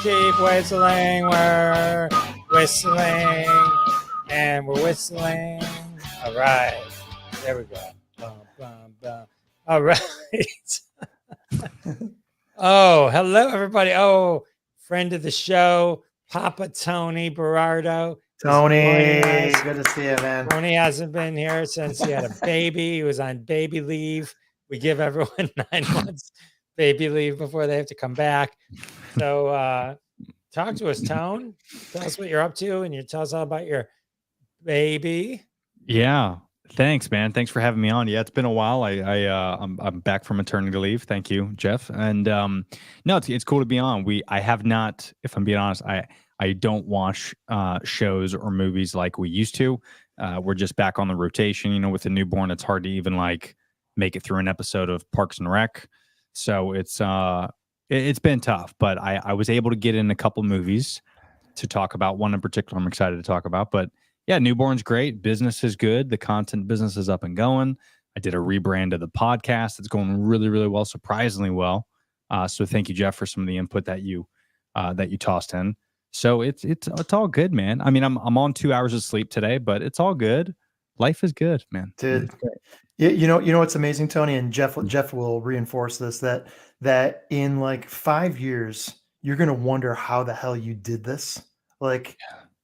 keep whistling. We're whistling, and we're whistling. All right, there we go. Bum, bum, bum. All right. Oh, hello, everybody. Oh, friend of the show, Papa Tony Berardo. Tony, good to see you, man. Tony hasn't been here since he had a baby. He was on baby leave. We give everyone 9 months baby leave before they have to come back. So talk to us, Tone. Tell us what you're up to, and you tell us all about your baby. Yeah. Thanks, man. Thanks for having me on. Yeah, it's been a while. I'm back from maternity leave. Thank you, Jeff. And no, it's cool to be on. I have not, if I'm being honest, I don't watch shows or movies like we used to. We're just back on the rotation. You know, with a newborn, it's hard to even like make it through an episode of Parks and Rec. So it's been tough. But I was able to get in a couple movies to talk about. One in particular, I'm excited to talk about. But yeah, newborn's great. Business is good. The content business is up and going. I did a rebrand of the podcast. It's going really, really well, surprisingly well. So thank you, Jeff, for some of the input that you tossed in. So it's all good, man. I mean, I'm on 2 hours of sleep today, but it's all good. Life is good, man. Dude, you know what's amazing, Tony, and Jeff will reinforce this, that in like 5 years you're gonna wonder how the hell you did this. Like,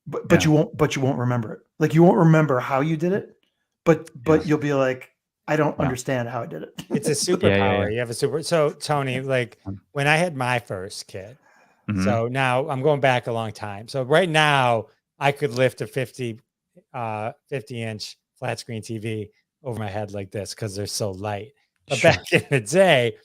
but you won't remember it. Like, you won't remember how you did it, but you'll be like, I don't understand how I did it. It's a superpower. You have a super. So Tony, like when I had my first kid. So now I'm going back a long time. So right now I could lift a 50-inch flat screen TV over my head like this because they're so light. But back in the day,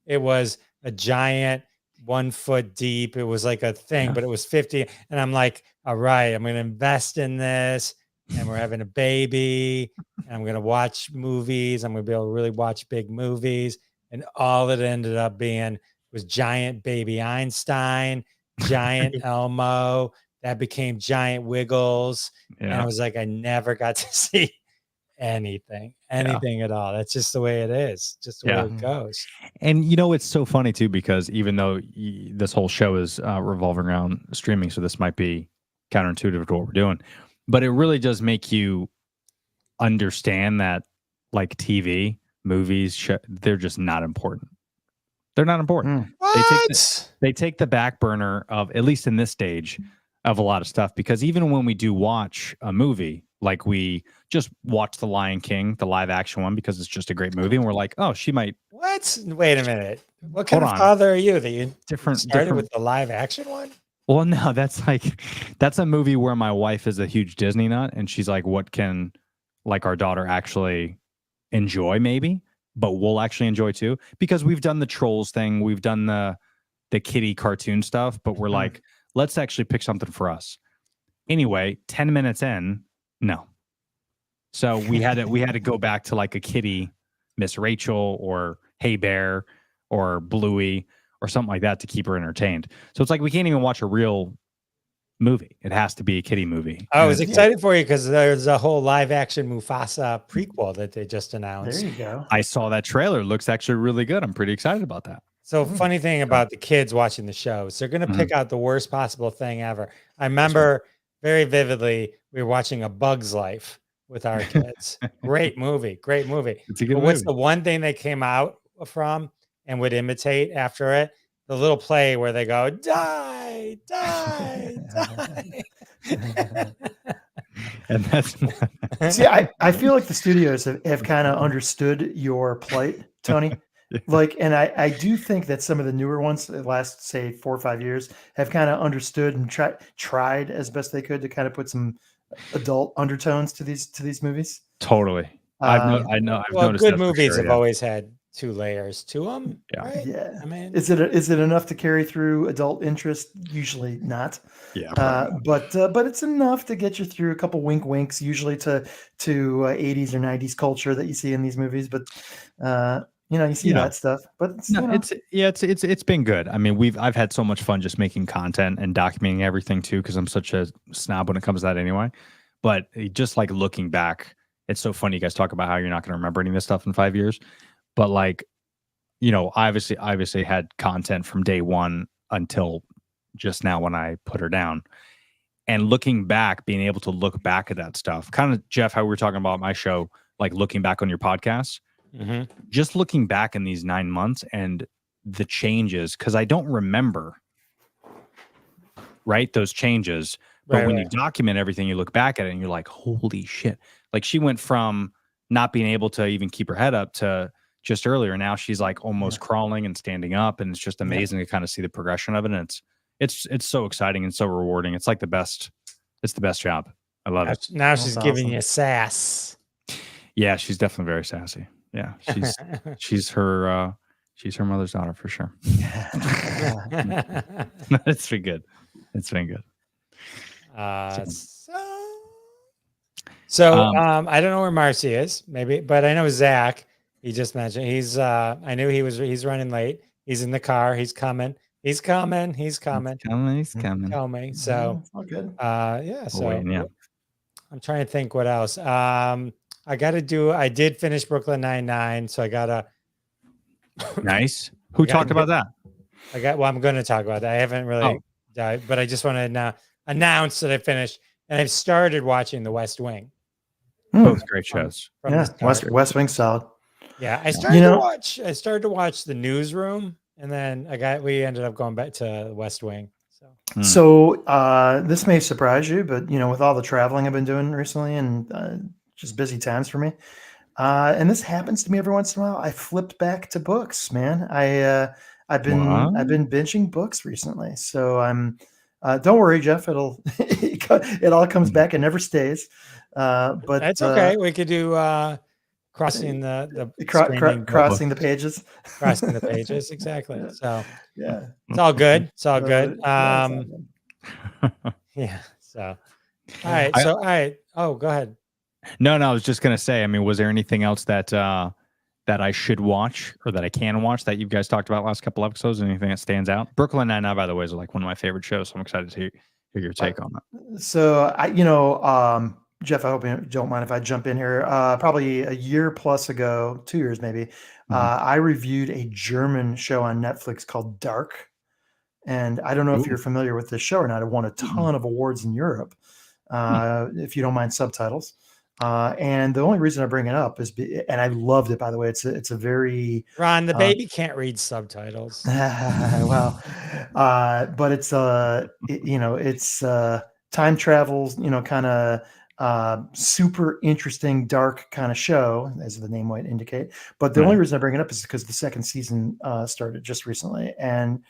it was a giant 1 foot deep. It was like a thing, but it was 50. And I'm like, all right, I'm going to invest in this. And we're having a baby. And I'm going to watch movies. I'm going to be able to really watch big movies. And all it ended up being was giant baby Einstein, giant Elmo, that became giant Wiggles. And I was like, I never got to see anything at all. That's just the way it is, just the way it goes. And you know, it's so funny too, because even though this whole show is revolving around streaming, so this might be counterintuitive to what we're doing, but it really does make you understand that like TV, movies, they're just not important. They're not important. They take the back burner of, at least in this stage, of a lot of stuff, because even when we do watch a movie, like we just watch The Lion King, the live action one, because it's just a great movie, and we're like, oh, she might. What? Wait a minute. What kind of father are you that you started with the live action one? Well, no, that's a movie where my wife is a huge Disney nut, and she's like, what can like our daughter actually enjoy, maybe, but we'll actually enjoy too, because we've done the Trolls thing, we've done the kiddie cartoon stuff, but we're like, let's actually pick something for us. Anyway, 10 minutes in, no. So we had to go back to like a kiddie, Miss Rachel or Hey Bear or Bluey or something like that to keep her entertained. So it's like we can't even watch a real movie. It has to be a kiddie movie. I was excited for you because there's a whole live action Mufasa prequel that they just announced. There you go. I saw that trailer. Looks actually really good. I'm pretty excited about that. So funny thing about the kids watching the show, so they're going to pick out the worst possible thing ever. I remember very vividly, we were watching A Bug's Life with our kids. Great movie. It's a good movie. What's the one thing they came out from and would imitate after it? The little play where they go, die, die, die. And that's see, I feel like the studios have kind of understood your plight, Tony. Like, and I do think that some of the newer ones, the last say 4 or 5 years, have kind of understood and tried as best they could to kind of put some adult undertones to these movies. Totally. I've noticed. Good movies have always had 2 layers to them. Right? Yeah. I mean, is it enough to carry through adult interest? Usually not. Yeah. But it's enough to get you through a couple winks, usually to 80s or 90s culture that you see in these movies. But you see that stuff. But it's been good. I mean, I've had so much fun just making content and documenting everything too, because I'm such a snob when it comes to that anyway. But just like looking back, it's so funny. You guys talk about how you're not going to remember any of this stuff in 5 years. But like, obviously had content from day one until just now when I put her down. And looking back, being able to look back at that stuff, kind of, Jeff, how we were talking about my show, like looking back on your podcast, just looking back in these 9 months and the changes, because I don't remember, right, those changes. But when you document everything, you look back at it and you're like, holy shit. Like she went from not being able to even keep her head up to just earlier. Now she's like almost crawling and standing up. And it's just amazing to kind of see the progression of it. And it's so exciting and so rewarding. It's like the best job. I love it. Now she's giving you sass. Yeah, she's definitely very sassy. Yeah. She's her mother's daughter for sure. It's been good. It's been good. So I don't know where Marcy is, maybe, but I know Zack. He just mentioned I knew he's running late. He's in the car. He's coming. He's coming. So all good. So I'm trying to think what else. I did finish Brooklyn Nine-Nine, so I gotta. Nice. Who talked about that? I'm going to talk about that. I haven't really dived, but I just want to announce that I finished, and I've started watching The West Wing. Both great shows. West Wing solid. Yeah, I started to watch The Newsroom, and then we ended up going back to The West Wing. So this may surprise you, but with all the traveling I've been doing recently and just busy times for me, and this happens to me every once in a while, I flipped back to books, man. I've been binging books recently, so I'm. Don't worry, Jeff. It all comes back and never stays. But that's okay. We could do crossing the crossing the pages. Crossing the pages, exactly. So yeah, it's all good. It's all good. Yeah. So all right. All right. Oh, go ahead. No, I was just gonna say. I mean, was there anything else that I should watch or that I can watch that you guys talked about last couple episodes? Anything that stands out? Brooklyn Nine-Nine, by the way, is like one of my favorite shows. So I'm excited to hear your take on that. So Jeff, I hope you don't mind if I jump in here. Probably a year plus ago, 2 years maybe, I reviewed a German show on Netflix called Dark. And I don't know if you're familiar with this show or not. It won a ton of awards in Europe, if you don't mind subtitles. And the only reason I bring it up is, and I loved it, by the way. It's a very Ron, the baby can't read subtitles. Well, but it's it's time travels, kind of super interesting, dark kind of show, as the name might indicate. But the only reason I bring it up is because the second season started just recently and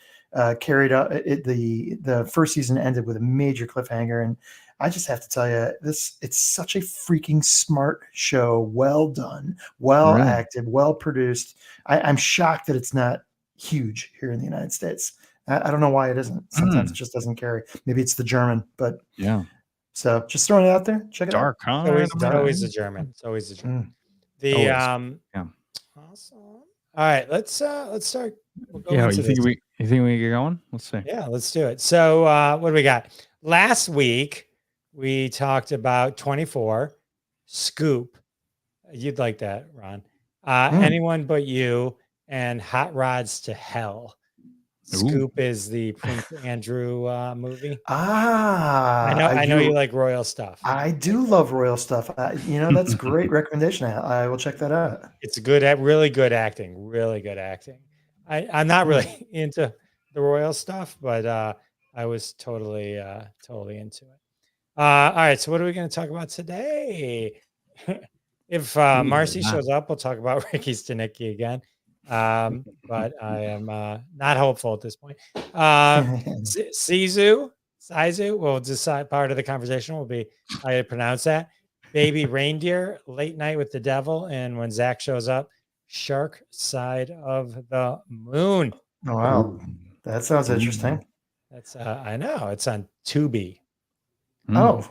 carried out. The first season ended with a major cliffhanger, and I just have to tell you, it's such a freaking smart show. Well done, well acted, well produced. I'm shocked that it's not huge here in the United States. I don't know why it isn't. Sometimes it just doesn't carry. Maybe it's the German, but yeah. So just throwing it out there. Check it out. It's always the German. It's always the German. Awesome. All right, let's start. You think we get going? Let's see. Yeah, let's do it. So what do we got? Last week we talked about 24 Scoop. You'd like that, Ron. Anyone But You and Hot Rods to Hell. Scoop is the Prince Andrew movie. I know you like royal stuff. I do love royal stuff. That's a great recommendation. I will check that out. It's really good acting. Really good acting. I'm not really into the royal stuff, but I was totally into it. All right. So what are we going to talk about today? If Marcy shows up, we'll talk about Ricky Stanicky again. But I am not hopeful at this point. SISU, we'll decide. Part of the conversation will be how to pronounce that. Baby Reindeer, Late Night with the Devil, and when Zack shows up, Shark Side of the Moon. Oh, wow, that sounds interesting. That's I know it's on Tubi. Oh,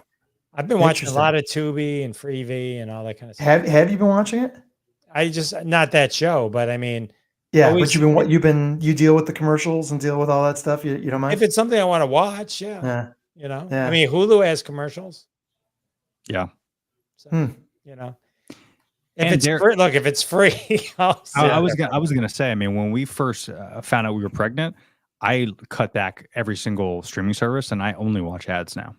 I've been watching a lot of Tubi and Freevee and all that kind of stuff. Have you been watching it? I just not that show, but I mean, but you deal with the commercials and deal with all that stuff. You don't mind if it's something I want to watch. I mean, Hulu has commercials. Yeah. So, if it's free, I was gonna say. I mean, when we first found out we were pregnant, I cut back every single streaming service, and I only watch ads now.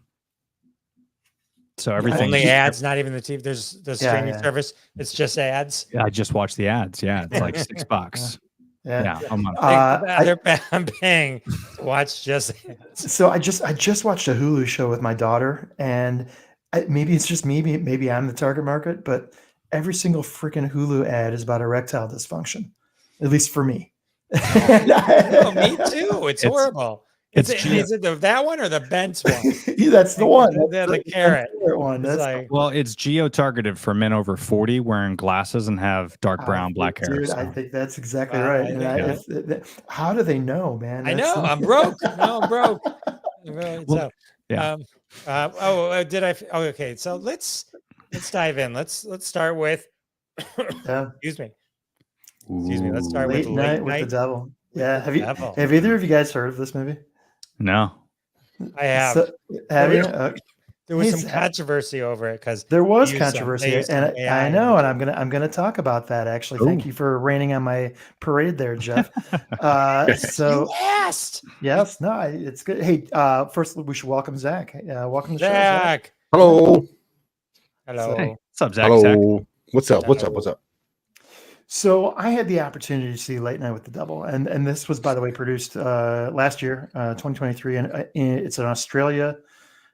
So everything only ads, not even the TV. There's the streaming service. It's just ads. I just watch the ads. Yeah, it's like $6. Yeah, a month. I'm paying to watch just ads. So I just watched a Hulu show with my daughter, and maybe it's just me, maybe I'm the target market, but every single freaking Hulu ad is about erectile dysfunction, at least for me. Oh, me too. It's horrible. Is it that one or the bent one? That's the one. The carrot one. Well, it's geo-targeted for men over 40 wearing glasses and have dark brown, black hair. Dude, so. I think that's exactly right. How do they know, man? I know. I'm broke. No, I'm broke. So, okay. So let's dive in. Let's start with. Excuse me. Let's start with Late Night with the Devil. Yeah. Have either of you guys heard of this movie? No. I have. So, have you? There was some controversy over it because there was controversy, and I know, and I'm gonna talk about that actually. Ooh. Thank you for raining on my parade there, Jeff. So you asked. Yes, no, it's good. Hey, first we should welcome Zack. Welcome to the show, Zack. Hello. Hello. Hey, what's up, Zack? Hello. What's up? What's up? So I had the opportunity to see Late Night with the Devil, and this was, by the way, produced last year, 2023, and it's an Australia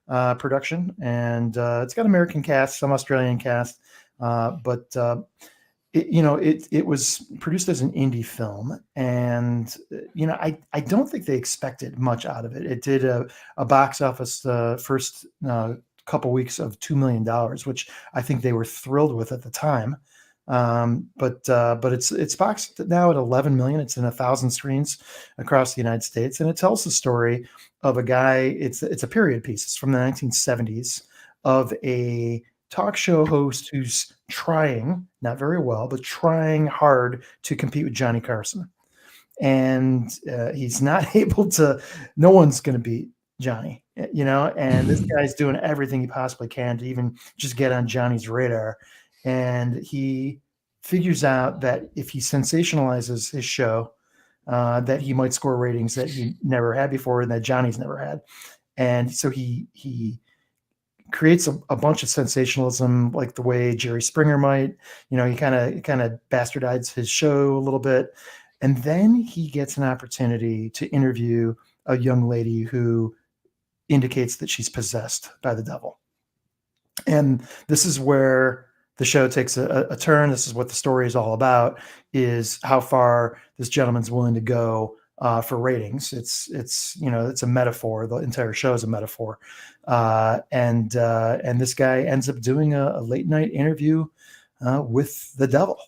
production, and it's got American cast, some Australian cast, but it was produced as an indie film, and I don't think they expected much out of it. It did a box office first couple weeks of $2 million, which I think they were thrilled with at the time. But it's boxed now at 11 million. It's in 1,000 screens across the United States, and it tells the story of a guy. It's a period piece. It's from the 1970s of a talk show host who's trying, not very well, but trying hard to compete with Johnny Carson, and he's not able to. No one's going to beat Johnny, and this guy's doing everything he possibly can to even just get on Johnny's radar. And he figures out that if he sensationalizes his show, that he might score ratings that he never had before and that Johnny's never had. And so he creates a bunch of sensationalism, like the way Jerry Springer might. He kind of bastardize his show a little bit. And then he gets an opportunity to interview a young lady who indicates that she's possessed by the devil. And this is where the show takes a turn. This is what the story is all about, is how far this gentleman's willing to go for ratings. It's a metaphor. The entire show is a metaphor. And this guy ends up doing a late night interview with the devil.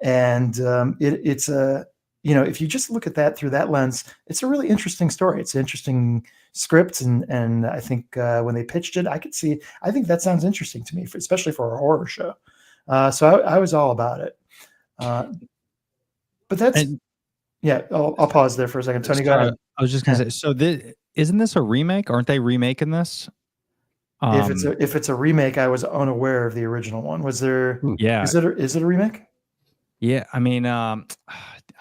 And it's if you just look at that through that lens, it's a really interesting story. It's an interesting script. And I think when they pitched it, I think that sounds interesting to me, especially for a horror show. So I was all about it. But that's, I'll pause there for a second. Tony, go ahead. I was just going to say, so isn't this a remake? Aren't they remaking this? If it's a remake, I was unaware of the original one. Was there? Yeah. Is it a remake? Yeah. I mean,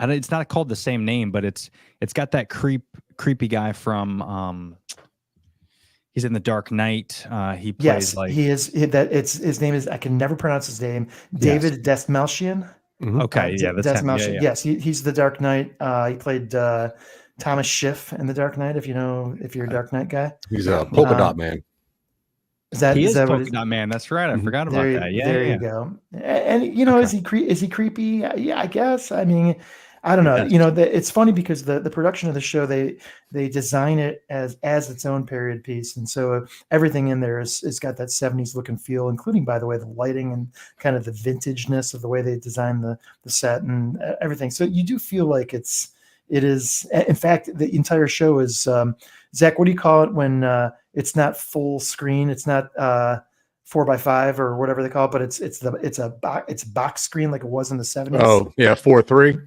it's not called the same name, but it's got that creepy guy from he's in The Dark Knight. He plays his name is, I can never pronounce his name. David Dastmalchian. Mm-hmm. Okay. That's him. Yeah. Yes. He's The Dark Knight. He played Thomas Schiff in The Dark Knight. If you're a Dark Knight guy, he's a polka dot man. Is that polka dot man? That's right. I forgot about that. Yeah. There you go. And okay. Is he creepy? Yeah, I guess. I mean, I don't know. It's funny because the production of the show, they design it as its own period piece, and so everything in there is got that 70s look and feel, including, by the way, the lighting and kind of the vintageness of the way they design the set and everything. So you do feel like it is. In fact, the entire show is. Zack, what do you call it when it's not full screen? It's not 4x5 or whatever they call it, but it's box screen like it was in the 70s. Oh yeah, 4:3.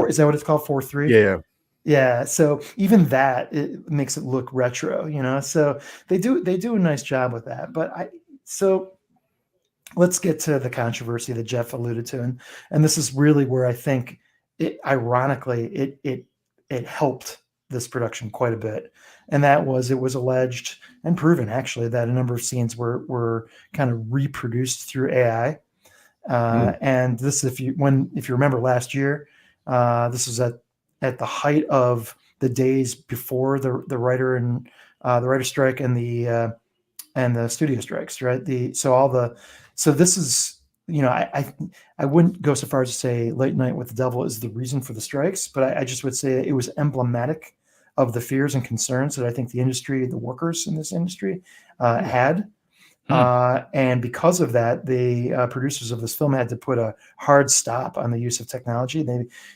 Is that what it's called? 4:3? Yeah. So even that, it makes it look retro, so they do a nice job with that. But so let's get to the controversy that Jeff alluded to. And this is really where I think it helped this production quite a bit, and that was it was alleged and proven actually that a number of scenes were kind of reproduced through AI. And this, if you remember last year, this was at the height of the days before the writer strike and the studio strikes, right? So this is, I wouldn't go so far as to say Late Night with the Devil is the reason for the strikes, but I just would say it was emblematic of the fears and concerns that I think the workers in this industry had. And because of that, the producers of this film had to put a hard stop on the use of technology.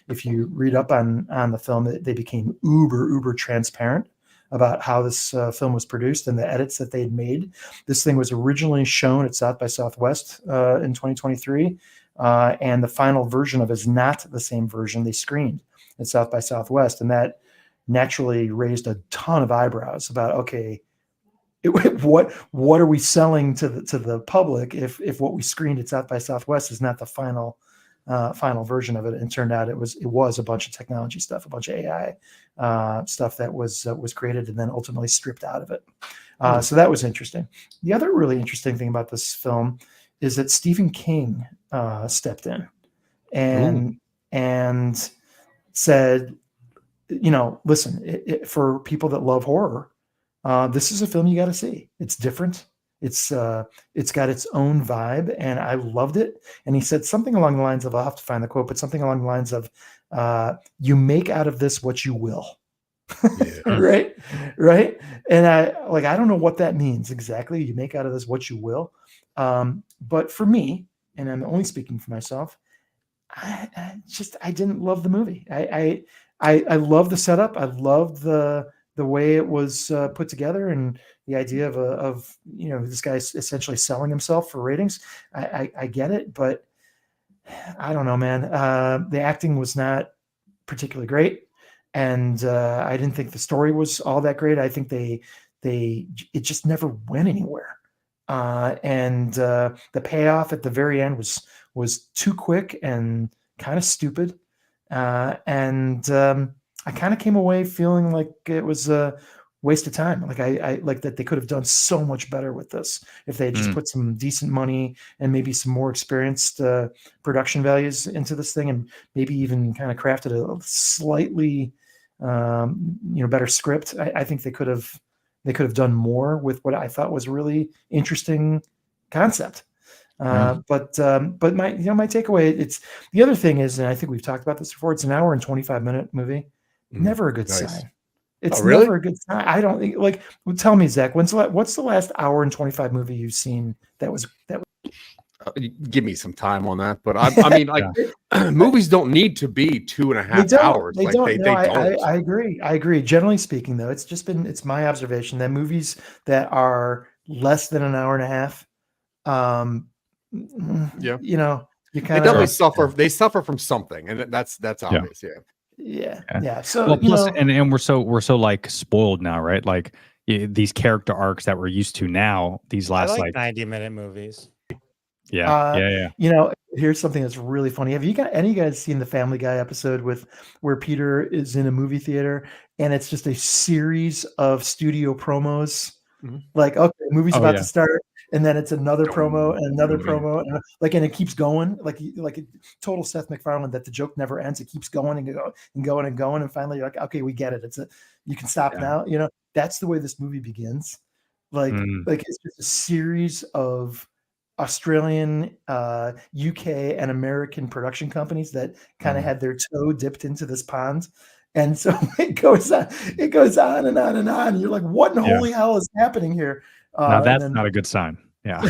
If you read up on the film, they became uber transparent about how this film was produced and the edits that they had made. This thing was originally shown at South by Southwest in 2023, and the final version of it is not the same version they screened at South by Southwest, and that naturally raised a ton of eyebrows about, okay, what are we selling to the public if what we screened at South by Southwest is not the final version of it? And turned out it was a bunch of technology stuff, a bunch of AI stuff that was created and then ultimately stripped out of it. So that was interesting. The other really interesting thing about this film is that Stephen King stepped in and said, listen, for people that love horror, this is a film you got to see. It's different. It's got its own vibe, and I loved it. And he said something along the lines of, I'll have to find the quote, but something along the lines of, you make out of this what you will. Right. And I don't know what that means exactly. You make out of this what you will. But for me, and I'm only speaking for myself, I didn't love the movie. I love the setup. I love the way it was put together, and the idea of this guy's essentially selling himself for ratings. I get it, but I don't know, man. The acting was not particularly great, and I didn't think the story was all that great. I think it just never went anywhere. And the payoff at the very end was too quick and kind of stupid. I kind of came away feeling like it was a waste of time. Like I like that they could have done so much better with this if they had just put some decent money and maybe some more experienced production values into this thing, and maybe even kind of crafted a slightly better script. I think they could have done more with what I thought was a really interesting concept. But my takeaway, it's the other thing is, and I think we've talked about this before, it's an hour and 25-minute movie. Never a good sign. It's never a good sign. I don't think, tell me, Zach, what's the last hour and 25 movie you've seen that was give me some time on that, but I mean, movies don't need to be 2.5 hours. They don't. I agree. Generally speaking, though, it's my observation that movies that are less than an hour and a half, you definitely suffer. They suffer from something, and that's obvious. Yeah. So well, plus, and we're so like spoiled now, right? Like these character arcs that we're used to now. These last like 90-minute movies. Yeah. Here's something that's really funny. Have any of you guys seen the Family Guy episode where Peter is in a movie theater and it's just a series of studio promos? Like, okay, the movie's about to start, and then it's another promo and another promo, and it keeps going, like a total Seth MacFarlane, that the joke never ends. It keeps going and going, and finally you're like, okay, we get it. You can stop now. That's the way this movie begins. Like it's just a series of Australian, UK, and American production companies that kind of had their toe dipped into this pond. And so it goes on and on and on. And you're like, what in holy hell is happening here? Now that's not a good sign. Yeah.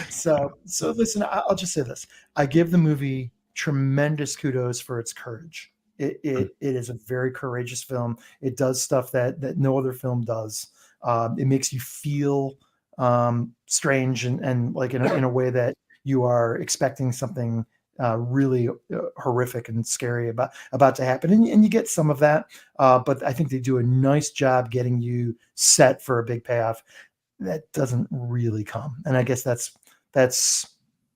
So listen, I'll just say this. I give the movie tremendous kudos for its courage. It is a very courageous film. It does stuff that no other film does. It makes you feel strange and like in a way that you are expecting something really horrific and scary about to happen, and you get some of that, but I think they do a nice job getting you set for a big payoff that doesn't really come. And I guess that's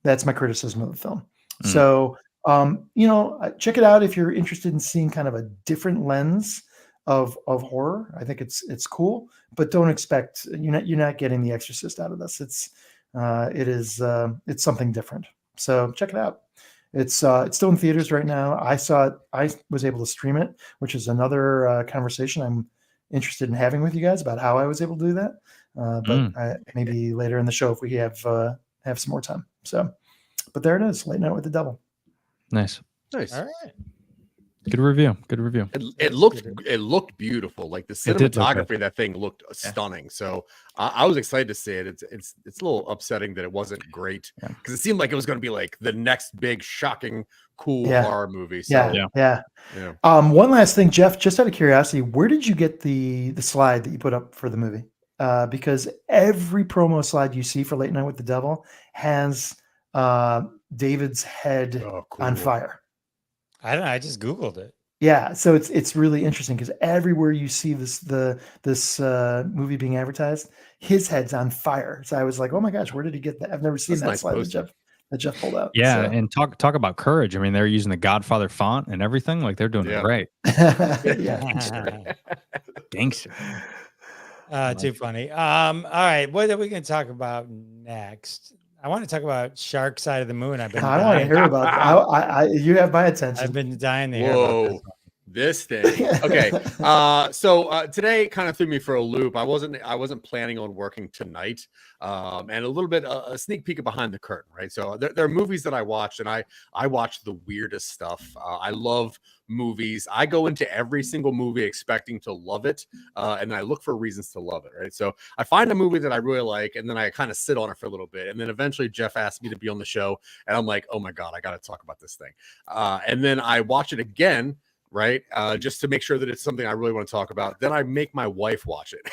my criticism of the film. So Check it out if you're interested in seeing kind of a different lens of horror. I think it's cool, but don't expect you're not getting The Exorcist out of this. It's something different. So check it out. It's still in theaters right now. I saw it. I was able to stream it, which is another conversation I'm interested in having with you guys about how I was able to do that. But maybe later in the show if we have some more time. So, but there it is, Late Night with the Devil. Nice. All right. Good review. It looked beautiful. Like the cinematography of that thing looked stunning. So I was excited to see it. It's a little upsetting that it wasn't great because it seemed like it was going to be like the next big, shocking, cool horror movie. So, yeah. One last thing, Jeff, just out of curiosity, where did you get the slide that you put up for the movie? Because every promo slide you see for Late Night with the Devil has David's head on fire. I don't know. I just Googled it. Yeah, so it's really interesting because everywhere you see this movie being advertised, his head's on fire. So I was like, oh my gosh, where did he get that? I've never seen that slide that Jeff pulled out. Yeah, and talk about courage. I mean, they're using the Godfather font and everything. Like they're doing it great. Gangster. Too funny. All right, what are we going to talk about next? I want to talk about Shark Side of the Moon. I don't want to hear about that. You have my attention. I've been dying to hear about this thing. Okay. So today kind of threw me for a loop. I wasn't planning on working tonight. And a little bit a sneak peek of behind the curtain, right? So there are movies that I watched, and I watch the weirdest stuff. I love movies. I go into every single movie expecting to love it, and I look for reasons to love it, right? So I find a movie that I really like, and then I kind of sit on it for a little bit, and then eventually Jeff asked me to be on the show, and I'm like, oh my god, I got to talk about this thing. And then I watch it again, right? Just to make sure that it's something I really want to talk about. Then I make my wife watch it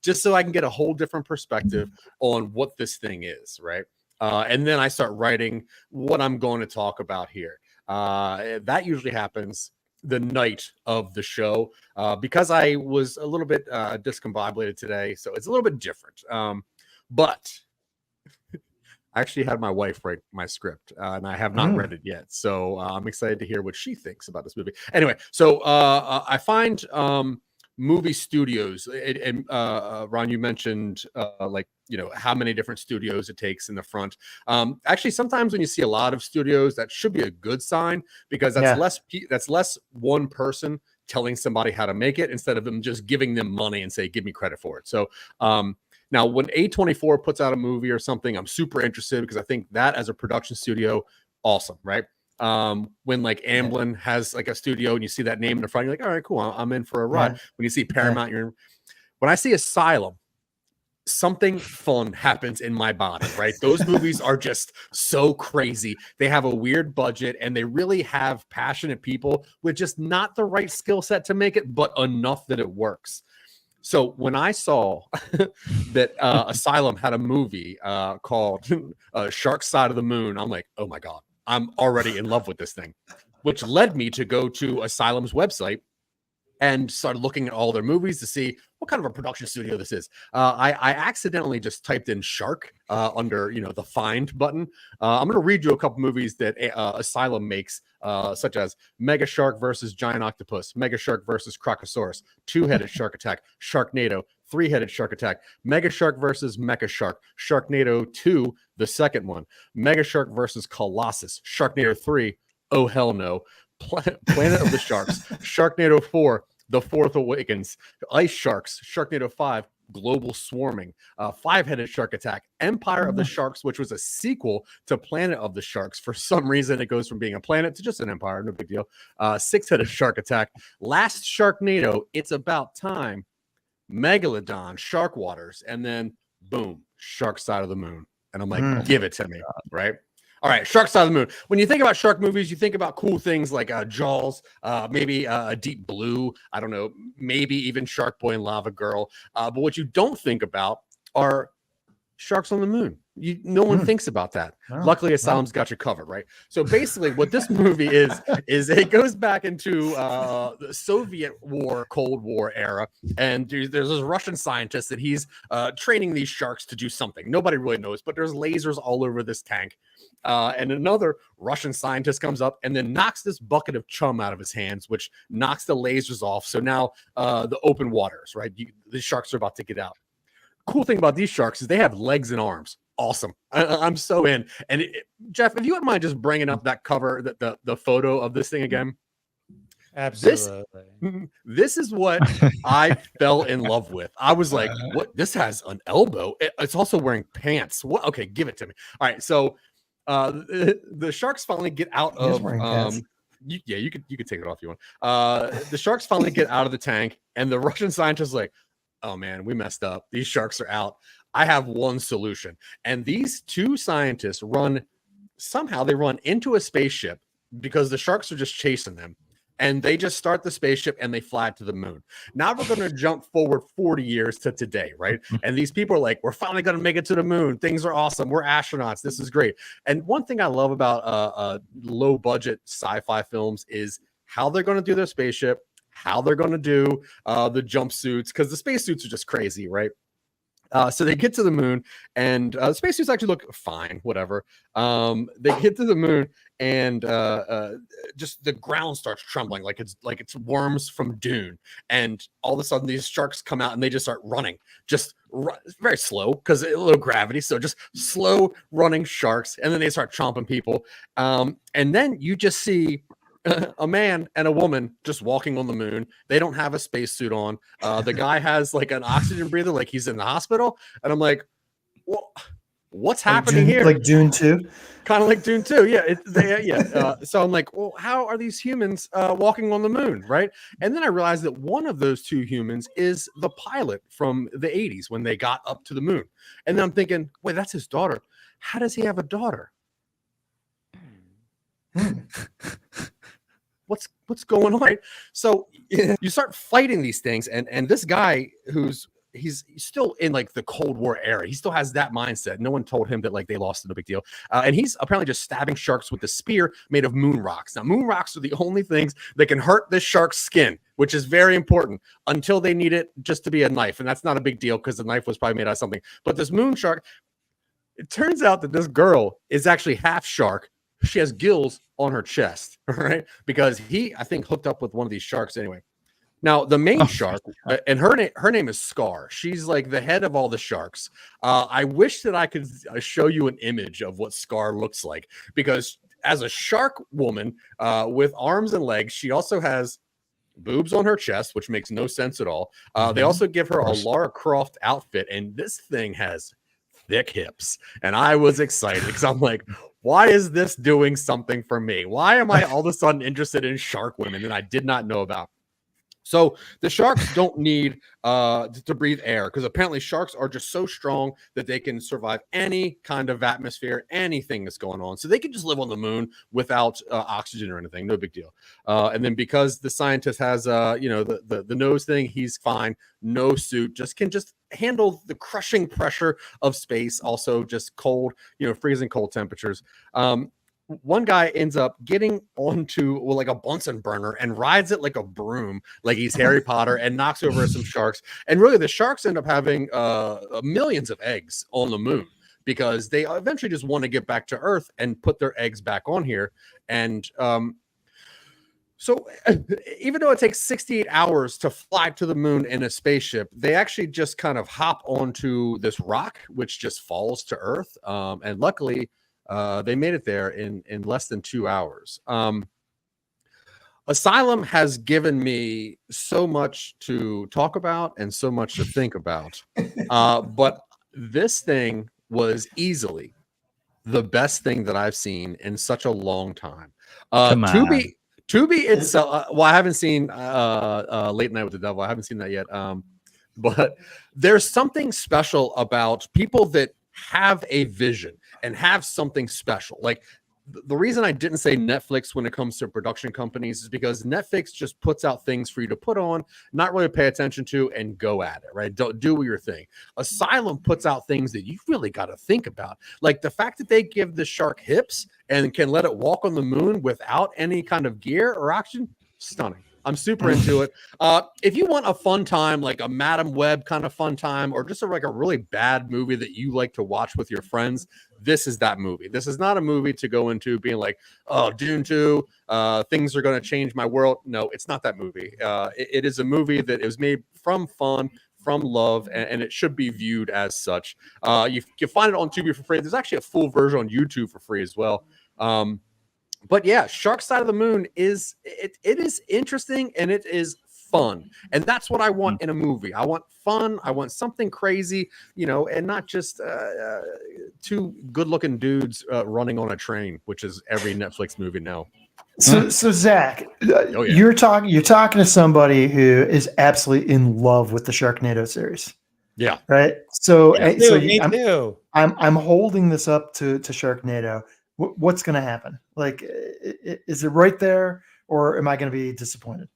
just so I can get a whole different perspective on what this thing is, right? And then I start writing what I'm going to talk about here. That usually happens the night of the show because I was a little bit discombobulated today. So it's a little bit different. But I actually had my wife write my script and I have not read it yet. So I'm excited to hear what she thinks about this movie. Anyway, so I find movie studios, and Ron, you mentioned how many different studios it takes in the front. Actually, sometimes when you see a lot of studios, that should be a good sign because that's less one person telling somebody how to make it instead of them just giving them money and say, give me credit for it. So now when A24 puts out a movie or something, I'm super interested because I think that as a production studio, awesome, right? When like Amblin has like a studio and you see that name in the front, you're like, all right, cool, I'm in for a ride. When you see Paramount, when I see Asylum, something fun happens in my body, right? Those movies are just so crazy. They have a weird budget and they really have passionate people with just not the right skill set to make it, but enough that it works. So when I saw that Asylum had a movie called Shark Side of the Moon, I'm like, oh my God, I'm already in love with this thing, which led me to go to Asylum's website and started looking at all their movies to see what kind of a production studio this is. I accidentally just typed in shark under the find button. I'm going to read you a couple movies that Asylum makes, such as Mega Shark versus Giant Octopus, Mega Shark versus Crocosaurus, Two-Headed Shark Attack, Sharknado, Three-Headed Shark Attack, Mega Shark versus Mecha Shark, Sharknado 2, the second one, Mega Shark versus Colossus, Sharknado 3, oh hell no, Planet of the Sharks, Sharknado 4, The Fourth Awakens, Ice Sharks, Sharknado 5, Global Swarming, Five-Headed Shark Attack, Empire of the Sharks, which was a sequel to Planet of the Sharks. For some reason, it goes from being a planet to just an empire. No big deal. Six-Headed Shark Attack, Last Sharknado, It's About Time, Megalodon, Shark Waters, and then boom, Shark Side of the Moon. And I'm like, give it to me, right? All right, Shark Side of the Moon. When you think about shark movies, you think about cool things like Jaws, maybe Deep Blue. I don't know, maybe even Shark Boy and Lava Girl. But what you don't think about are sharks on the moon, No one thinks about that. No, Luckily, Asylum's got you covered, right? So basically, what this movie is it goes back into the Soviet War, Cold War era, and there's this Russian scientist that he's training these sharks to do something. Nobody really knows, but there's lasers all over this tank. And another Russian scientist comes up and then knocks this bucket of chum out of his hands, which knocks the lasers off. So now the open waters, right? The sharks are about to get out. Cool thing about these sharks is they have legs and arms. Awesome. I'm so in. And Jeff, if you wouldn't mind just bringing up that cover, the photo of this thing again. Absolutely. This is what I fell in love with. I was like, what? This has an elbow. It's also wearing pants. What? Okay, give it to me. All right. So the sharks finally get out of you could take it off if you want. The sharks finally get out of the tank, and the Russian scientist is like, oh man, we messed up. These sharks are out. I have one solution. And these two scientists run into a spaceship because the sharks are just chasing them. And they just start the spaceship and they fly to the moon. Now we're going to jump forward 40 years to today, right? And these people are like, we're finally going to make it to the moon. Things are awesome. We're astronauts. This is great. And one thing I love about low budget sci-fi films is how they're going to do their spaceship, how they're going to do the jumpsuits, because the spacesuits are just crazy, right? So they get to the moon, and the spacesuits actually look fine, whatever. They get to the moon, and just the ground starts trembling like it's worms from Dune. And all of a sudden, these sharks come out, and they just start running, very slow because low gravity. So just slow running sharks, and then they start chomping people. And then you just see a man and a woman just walking on the moon. They don't have a spacesuit on. The guy has like an oxygen breather, like he's in the hospital. And I'm like, well, what's happening here? Like Dune 2? Kind of like Dune 2. Yeah. So I'm like, well, how are these humans walking on the moon, right? And then I realized that one of those two humans is the pilot from the 80s when they got up to the moon. And then I'm thinking, wait, that's his daughter. How does he have a daughter? What's going on? Right? So you start fighting these things, and this guy he's still in like the Cold War era. He still has that mindset. No one told him that like they lost it, no big deal. And he's apparently just stabbing sharks with a spear made of moon rocks. Now, moon rocks are the only things that can hurt this shark's skin, which is very important until they need it just to be a knife. And that's not a big deal because the knife was probably made out of something. But this moon shark, it turns out that this girl is actually half shark. She has gills on her chest, right? Because I think, hooked up with one of these sharks anyway. Now, the main shark, and her name is Scar. She's like the head of all the sharks. I wish that I could show you an image of what Scar looks like, because as a shark woman with arms and legs, she also has boobs on her chest, which makes no sense at all. They also give her a Lara Croft outfit, and this thing has thick hips. And I was excited because I'm like, why is this doing something for me? Why am I all of a sudden interested in shark women that I did not know about? So the sharks don't need to breathe air, because apparently sharks are just so strong that they can survive any kind of atmosphere, anything that's going on. So they can just live on the moon without oxygen or anything. No big deal. And then because the scientist has, the nose thing, he's fine. No suit, can handle the crushing pressure of space. Also just cold, freezing cold temperatures. One guy ends up getting onto like a Bunsen burner and rides it like a broom, like he's Harry Potter, and knocks over some sharks. And really, the sharks end up having millions of eggs on the moon, because they eventually just want to get back to Earth and put their eggs back on here. And so even though it takes 68 hours to fly to the moon in a spaceship, they actually just kind of hop onto this rock, which just falls to Earth. And luckily, they made it there in less than 2 hours. Asylum has given me so much to talk about and so much to think about. But this thing was easily the best thing that I've seen in such a long time. Tubi itself, well, I haven't seen Late Night with the Devil. I haven't seen that yet. But there's something special about people that have a vision and have something special. Like, the reason I didn't say Netflix when it comes to production companies is because Netflix just puts out things for you to put on, not really pay attention to, and go at it, right? Don't do your thing. Asylum puts out things that you really got to think about. Like the fact that they give the shark hips and can let it walk on the moon without any kind of gear or oxygen, stunning. I'm super into it. If you want a fun time, like a Madam Web kind of fun time, or just like a really bad movie that you like to watch with your friends, this is that movie. This is not a movie to go into being like, oh, Dune 2, things are going to change my world. No, it's not that movie. It is a movie that is made from fun, from love, and it should be viewed as such. You can find it on Tubi for free. There's actually a full version on YouTube for free as well. But yeah, Shark Side of the Moon is it is interesting and it is fun. And that's what I want in a movie. I want fun. I want something crazy, and not just two good-looking dudes running on a train, which is every Netflix movie now. So Zach, Oh, yeah. you're talking to somebody who is absolutely in love with the Sharknado series. Yeah. Right. So, Me too. I'm holding this up to Sharknado. What's going to happen? Like, is it right there, or am I going to be disappointed?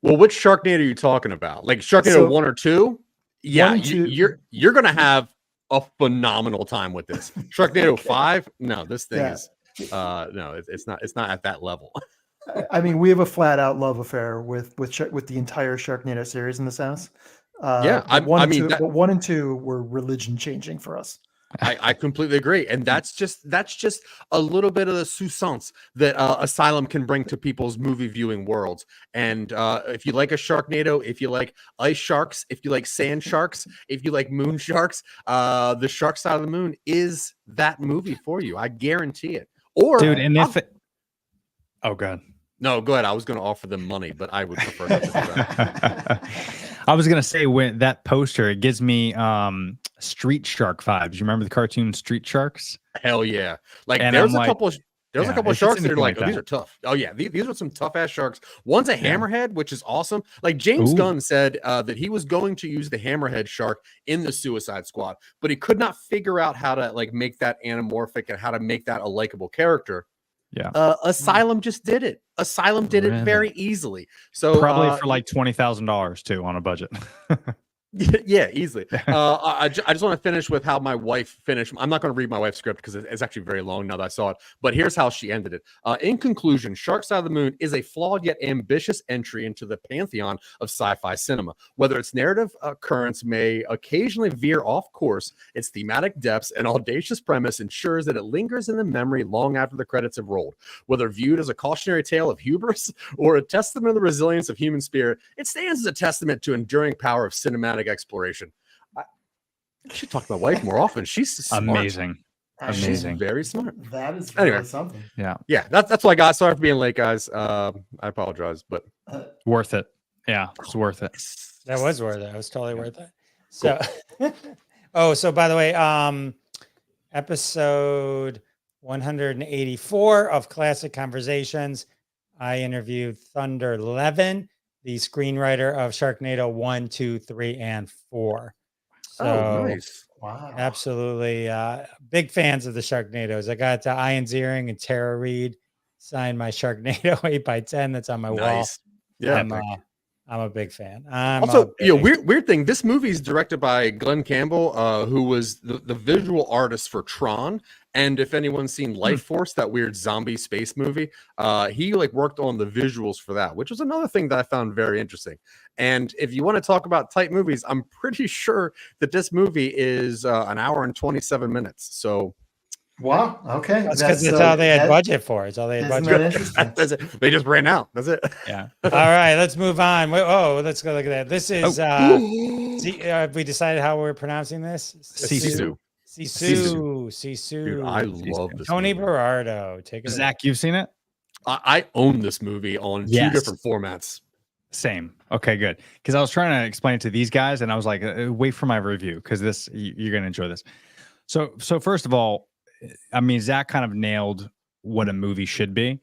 Well, which Sharknado are you talking about? Like Sharknado 1 or 2? Yeah, 1 and 2. You're going to have a phenomenal time with this. Sharknado 5? No, this thing is no, it's not at that level. I mean, we have a flat out love affair with the entire Sharknado series in this house. But 1 and 2 were religion changing for us. I completely agree, and that's just a little bit of the suisance that Asylum can bring to people's movie viewing worlds. And if you like a Sharknado, if you like ice sharks, if you like sand sharks, if you like moon sharks, the Shark Side of the Moon is that movie for you. I guarantee it. Or dude, and oh god. No, go ahead. I was going to offer them money, but I would prefer not to do that. I was going to say, when that poster, it gives me Street Shark vibes. You remember the cartoon Street Sharks? Hell yeah. Like, and there's a couple of sharks that are like, that. These are tough. Oh, yeah. These are some tough ass sharks. One's a hammerhead, which is awesome. Like, James Gunn said that he was going to use the hammerhead shark in the Suicide Squad, but he could not figure out how to like make that anamorphic and how to make that a likable character. Yeah. Asylum just did it. Asylum did it very easily. So probably for like $20,000 too on a budget. Yeah, easily. I just want to finish with how my wife finished. I'm not going to read my wife's script because it's actually very long now that I saw it. But here's how she ended it. In conclusion, Shark Side of the Moon is a flawed yet ambitious entry into the pantheon of sci-fi cinema. Whether its narrative occurrence may occasionally veer off course, its thematic depths and audacious premise ensures that it lingers in the memory long after the credits have rolled. Whether viewed as a cautionary tale of hubris or a testament of the resilience of human spirit, it stands as a testament to enduring power of cinematic exploration. I should talk to my wife more often. She's smart. Amazing. She's very smart. That is really something. Yeah. That's what I got. Sorry for being late, guys. I apologize, but worth it. Yeah, it's worth it. That was worth it. It was totally worth it. So, so by the way, episode 184 of Classic Conversations, I interviewed Thunder Levin, the screenwriter of Sharknado 1, 2, 3, and 4. So, nice. Wow. Absolutely. Big fans of the Sharknadoes. I got Ian Ziering and Tara Reid signed my Sharknado 8x10 that's on my wall. Yeah. I'm a big fan. Weird thing. This movie is directed by Glenn Campbell, who was the visual artist for Tron. And if anyone's seen Life Force, that weird zombie space movie, he worked on the visuals for that, which was another thing that I found very interesting. And if you want to talk about tight movies, I'm pretty sure that this movie is an hour and 27 minutes. So. Wow. Okay. That's because it's all they had budget for. It's all they had budget. That's it. They just ran out. That's it. Yeah. All right. Let's move on. Let's go look at that. This is have we decided how we're pronouncing this? SISU. SISU. Dude, I love this. Tony movie. Berardo. Take it. Zach, you've seen it? I own this movie on two different formats. Same. Okay, good. Because I was trying to explain it to these guys, and I was like, wait for my review because you're gonna enjoy this. So first of all, I mean, Zach kind of nailed what a movie should be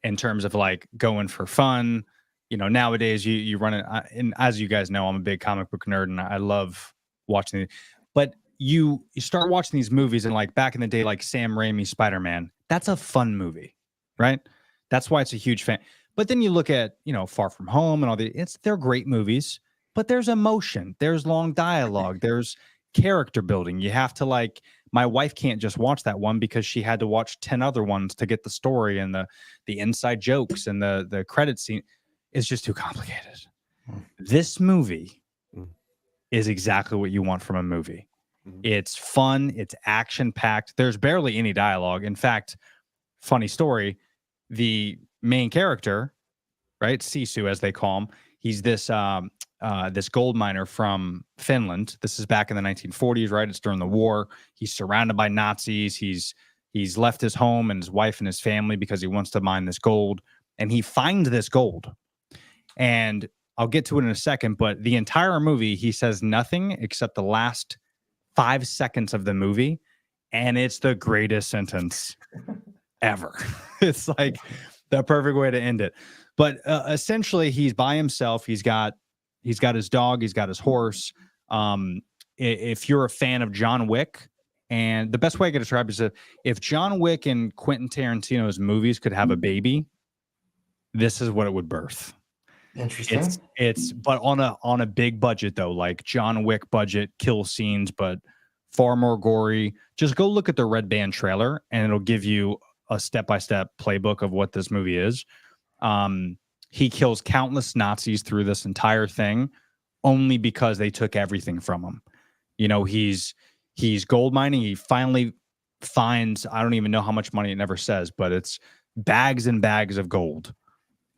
in terms of going for fun. Nowadays you run it. And as you guys know, I'm a big comic book nerd and I love watching it. But you start watching these movies, and like back in the day, like Sam Raimi's Spider-Man, that's a fun movie, right? That's why it's a huge fan. But then you look at, Far From Home and all they're great movies, but there's emotion, there's long dialogue, there's character building. You have to my wife can't just watch that one because she had to watch 10 other ones to get the story and the inside jokes and the credit scene. It's just too complicated. This movie is exactly what you want from a movie. It's fun. It's action packed. There's barely any dialogue. In fact, funny story, the main character, right? SISU, as they call him. He's this gold miner from Finland. This is back in the 1940s, right? It's during the war. He's surrounded by Nazis. He's left his home and his wife and his family because he wants to mine this gold. And he finds this gold. And I'll get to it in a second, but the entire movie, he says nothing except the last 5 seconds of the movie, and it's the greatest sentence ever. It's like the perfect way to end it. But essentially, he's by himself. He's got his dog. He's got his horse. If you're a fan of John Wick, and the best way I can describe it is if John Wick and Quentin Tarantino's movies could have a baby, this is what it would birth. Interesting. It's but on a big budget though, like John Wick budget kill scenes, but far more gory. Just go look at the Red Band trailer, and it'll give you a step-by-step playbook of what this movie is. He kills countless Nazis through this entire thing, only because they took everything from him. He's gold mining. He finally finds, I don't even know how much money, it never says, but it's bags and bags of gold.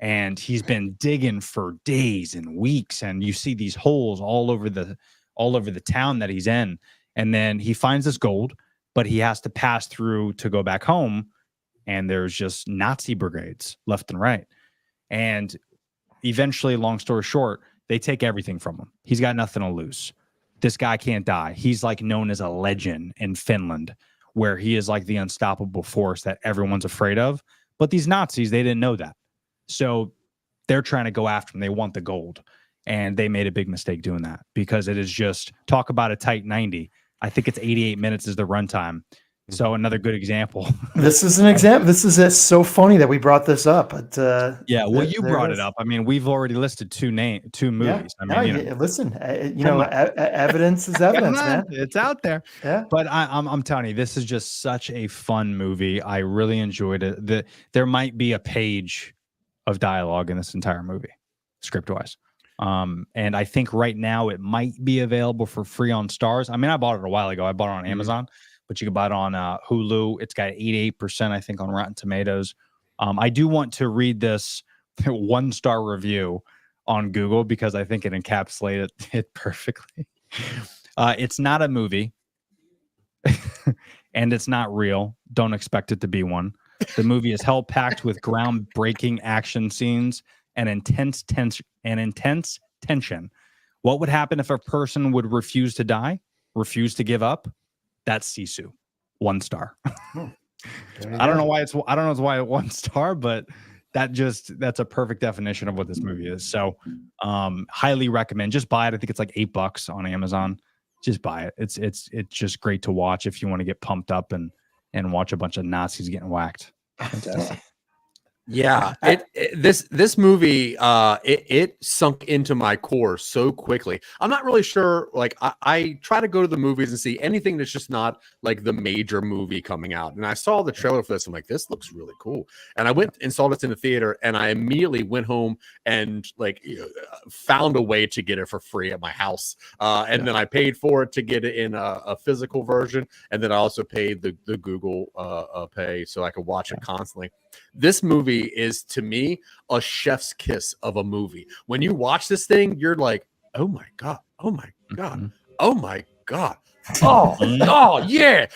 And he's been digging for days and weeks, and you see these holes all over the town that he's in. And then he finds this gold, but he has to pass through to go back home, and there's just Nazi brigades left and right. And eventually, long story short, they take everything from him. He's got nothing to lose. This guy can't die. He's known as a legend in Finland, where he is the unstoppable force that everyone's afraid of. But these Nazis, they didn't know that. So they're trying to go after him. They want the gold. And they made a big mistake doing that, because it is just, talk about a tight 90. I think it's 88 minutes is the runtime. So another good example. This is an example. This is so funny that we brought this up. But, yeah, well, you brought it up. I mean, we've already listed two movies. Yeah, I mean, listen, evidence is evidence, man. It's out there. Yeah. But I'm telling you, this is just such a fun movie. I really enjoyed it. There might be a page of dialogue in this entire movie, script-wise. And I think right now it might be available for free on Stars. I mean, I bought it a while ago. I bought it on Amazon, but you can buy it on Hulu. It's got 88%, I think, on Rotten Tomatoes. I do want to read this 1-star review on Google because I think it encapsulated it perfectly. It's not a movie, and it's not real. Don't expect it to be one. The movie is held packed with groundbreaking action scenes and intense tension. What would happen if a person would refuse to die, refuse to give up? That's Sisu. 1 star. I don't know why it's 1 star, but that's a perfect definition of what this movie is. So highly recommend. Just buy it. I think it's $8 on Amazon. Just buy it. It's just great to watch if you want to get pumped up and watch a bunch of Nazis getting whacked. Fantastic. Yeah, this movie it sunk into my core so quickly. I'm not really sure. I try to go to the movies and see anything that's just not the major movie coming out. And I saw the trailer for this. I'm like, this looks really cool. And I went and saw this in the theater, and I immediately went home and found a way to get it for free at my house. And then I paid for it to get it in a physical version, and then I also paid the Google pay so I could watch it constantly. This movie is, to me, a chef's kiss of a movie. When you watch this thing, you're like, oh my God, oh my God, oh my God. Oh yeah.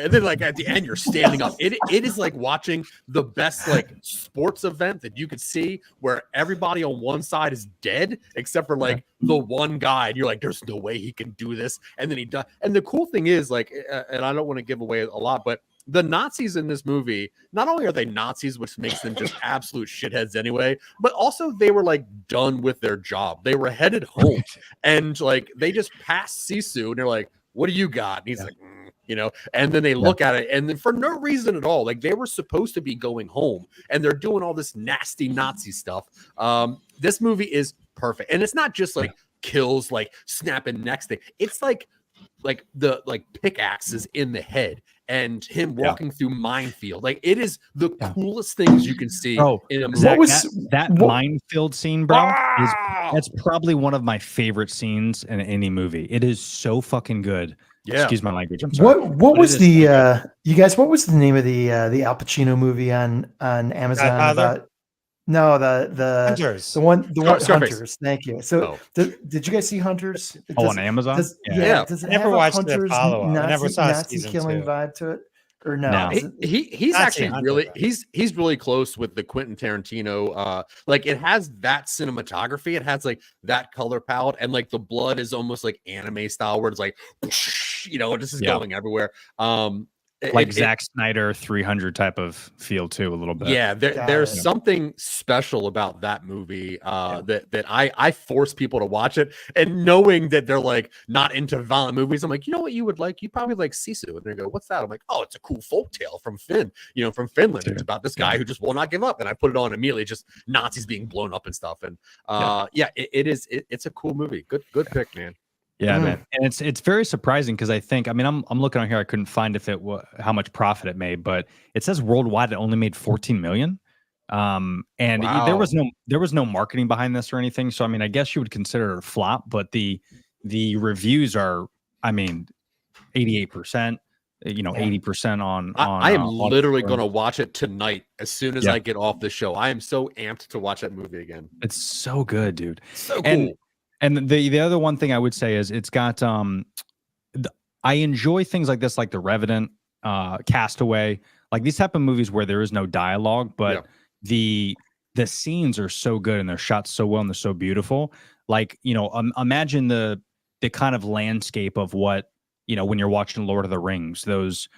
And then at the end, you're standing up. It is like watching the best sports event that you could see, where everybody on one side is dead except for the one guy, and you're like, there's no way he can do this. And then he does. And the cool thing is and I don't want to give away a lot, but the Nazis in this movie, not only are they Nazis, which makes them just absolute shitheads anyway, but also they were done with their job. They were headed home, and they just passed Sisu, and they're like, what do you got? And he's like, and then they look at it, and then for no reason at all, like they were supposed to be going home, and they're doing all this nasty Nazi stuff. This movie is perfect, and it's not just like kills, like snapping necks thing. It's like the pickaxes in the head and him walking through minefield. Like it is the coolest things you can see in a movie. Zach, that minefield scene, bro, that's probably one of my favorite scenes in any movie. It is so fucking good. Yeah. Excuse my language. I'm sorry. What was the you guys? What was the name of the Al Pacino movie on Amazon about? No, the Hunters. The one Scarface. Hunters. Thank you. So did you guys see Hunters? On Amazon? Does it I never have watched Hunters the follow-up. I never saw Nazi season killing 2. vibe to it? Or no? No. He's Nazi actually Hunter, really though. he's really close with the Quentin Tarantino. Like it has that cinematography, it has like that color palette, and like the blood is almost like anime style where it's like this is going everywhere. Like Zack Snyder 300 type of feel too, a little bit. Yeah, there's something special about that movie that I force people to watch it, and knowing that they're like not into violent movies, I'm like, you know what you would like? You probably like Sisu, and they go, what's that? I'm like, oh, it's a cool folktale from from Finland. It's about this guy who just will not give up, and I put it on immediately, just Nazis being blown up and stuff, and it's a cool movie. Good pick, man. Yeah, man, and it's very surprising because I'm looking on here. I couldn't find how much profit it made, but it says worldwide it only made 14 million. And there was no marketing behind this or anything. So I guess you would consider it a flop, but the reviews are 88%. 80% on. I am literally going to watch it tonight as soon as I get off the show. I am so amped to watch that movie again. It's so good, dude. So cool. And the other one thing I would say is it's got I enjoy things like this, like The Revenant, Castaway, like these type of movies where there is no dialogue, but the scenes are so good and they're shot so well and they're so beautiful. Like, imagine the kind of landscape of what, when you're watching Lord of the Rings, those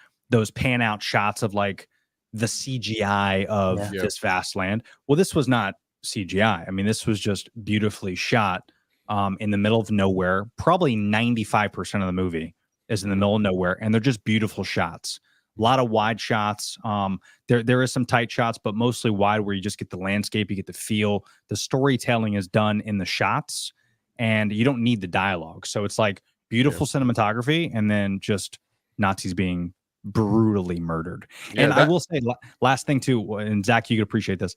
pan out shots of like the CGI of this vast land. Well, this was not CGI. This was just beautifully shot. In the middle of nowhere. Probably 95% of the movie is in the middle of nowhere, and they're just beautiful shots. A lot of wide shots. There is some tight shots, but mostly wide, where you just get the landscape, you get the feel. The storytelling is done in the shots, and you don't need the dialogue. So it's like beautiful cinematography, and then just Nazis being brutally murdered. And I will say, last thing too, and Zach, you could appreciate this.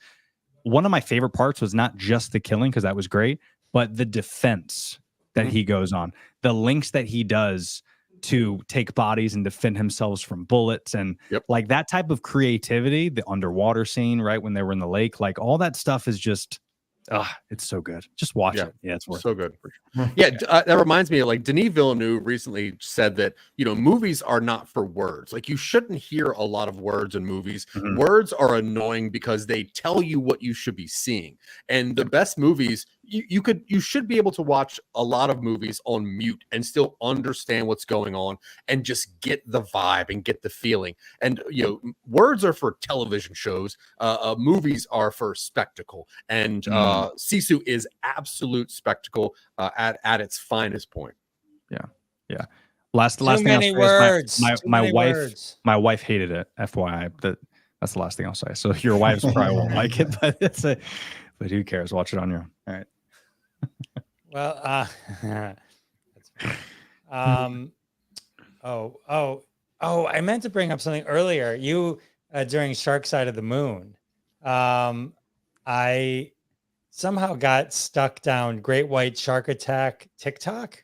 One of my favorite parts was not just the killing, because that was great, but the defense that he goes on, the links that he does to take bodies and defend himself from bullets, and like that type of creativity, the underwater scene, right, when they were in the lake, like all that stuff is just, it's so good. Just watch it. Yeah, it's worth so good. That reminds me of like Denis Villeneuve recently said that, movies are not for words. Like you shouldn't hear a lot of words in movies. Words are annoying because they tell you what you should be seeing. And the best movies, you should be able to watch a lot of movies on mute and still understand what's going on and just get the vibe and get the feeling. And words are for television shows. Movies are for spectacle. And Sisu is absolute spectacle at its finest point. Yeah. Last thing many words. My wife hated it. FYI, that's the last thing I'll say. So your wives probably won't like it, but who cares? Watch it on your own. All right. Well, I meant to bring up something earlier. You during Shark Side of the Moon, I somehow got stuck down Great White Shark Attack TikTok.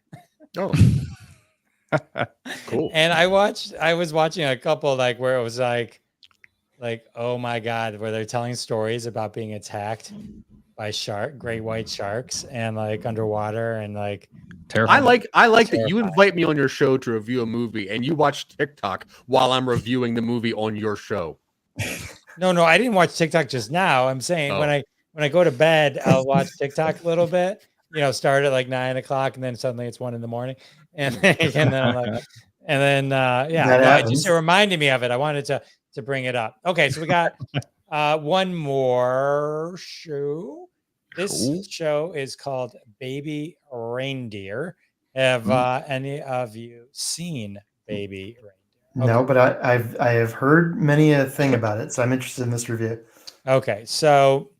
Oh, cool. And I was watching a couple like where it was like, oh my God, where they're telling stories about being attacked by great white sharks and like underwater and like terrifying. I like that you invite me on your show to review a movie and you watch TikTok while I'm reviewing the movie on your show. No, I didn't watch TikTok just now. I'm saying when I go to bed, I'll watch TikTok a little bit, start at like 9 o'clock and then suddenly it's 1 a.m. and then I'm like, it just reminded me of it. I wanted to bring it up. Okay. So we got one more show. This show is called Baby Reindeer. Have any of you seen Baby Reindeer? No, but I have heard many a thing about it, so I'm interested in this review. Okay, so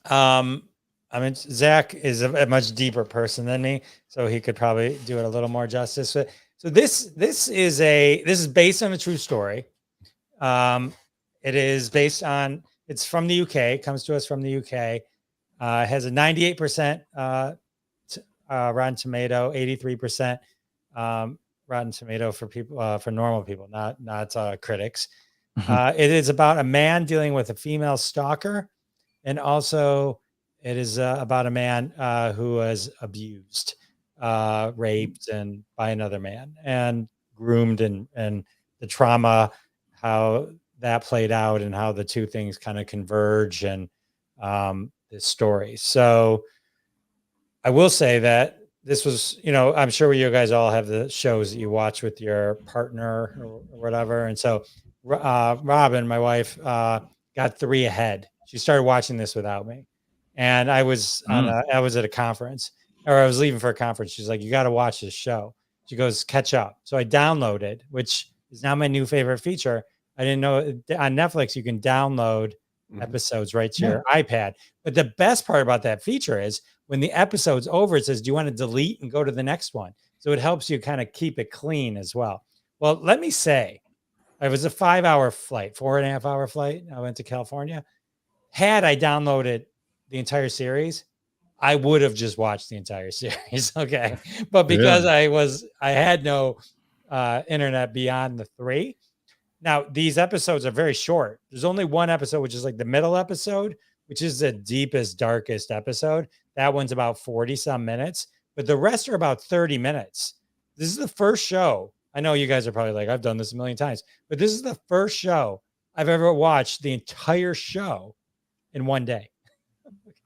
I mean, Zack is a much deeper person than me, so he could probably do it a little more justice. So this is based on a true story. It is based on, it's from the UK. It comes to us from the UK. It has a 98% Rotten Tomato, 83% Rotten Tomato for people, for normal people, not critics. It is about a man dealing with a female stalker, and also it is about a man who was abused, raped, and by another man, and groomed, and the trauma, how that played out, and how the two things kind of converge, and this story. So I will say that this was, I'm sure you guys all have the shows that you watch with your partner or whatever. And so Robin, my wife, got 3 ahead. She started watching this without me. And I was I was at a conference, or I was leaving for a conference. She's like, "You got to watch this show." She goes, "Catch up." So I downloaded, which is now my new favorite feature. I didn't know on Netflix you can download episodes right to your iPad. But the best part about that feature is when the episode's over, it says, "Do you want to delete and go to the next one?" So it helps you kind of keep it clean as well. Well, let me say, it was a 5-hour flight, 4.5-hour flight. I went to California. Had I downloaded the entire series, I would have just watched the entire series. Okay. But because I had no internet beyond the 3. Now, these episodes are very short. There's only one episode, which is like the middle episode, which is the deepest, darkest episode. That one's about 40 some minutes, but the rest are about 30 minutes. This is the first show. I know you guys are probably like, I've done this a million times, but this is the first show I've ever watched the entire show in one day.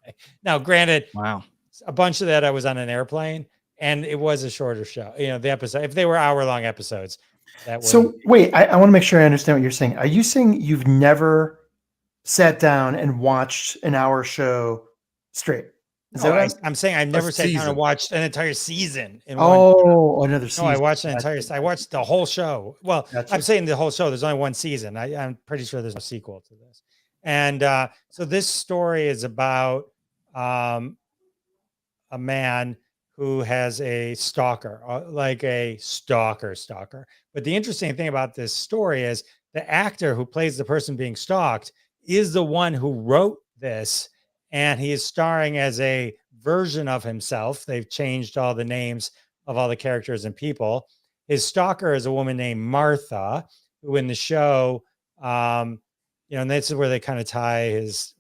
Okay. Now, granted, wow, a bunch of that I was on an airplane, and it was a shorter show. The episode, if they were hour-long episodes, that was. So wait, I want to make sure I understand what you're saying. Are you saying you've never sat down and watched an hour show straight? Is that what I'm saying? I've never sat down and watched an entire season in one. Oh, another season. No, I watched an entire. I watched the whole show. Well, Gotcha. I'm saying the whole show. There's only one season. I'm pretty sure there's no sequel to this. And so this story is about a man who has a stalker, like a stalker. But the interesting thing about this story is the actor who plays the person being stalked is the one who wrote this, and he is starring as a version of himself. They've changed all the names of all the characters and people. His stalker is a woman named Martha, who in the show, and this is where they kind of tie his,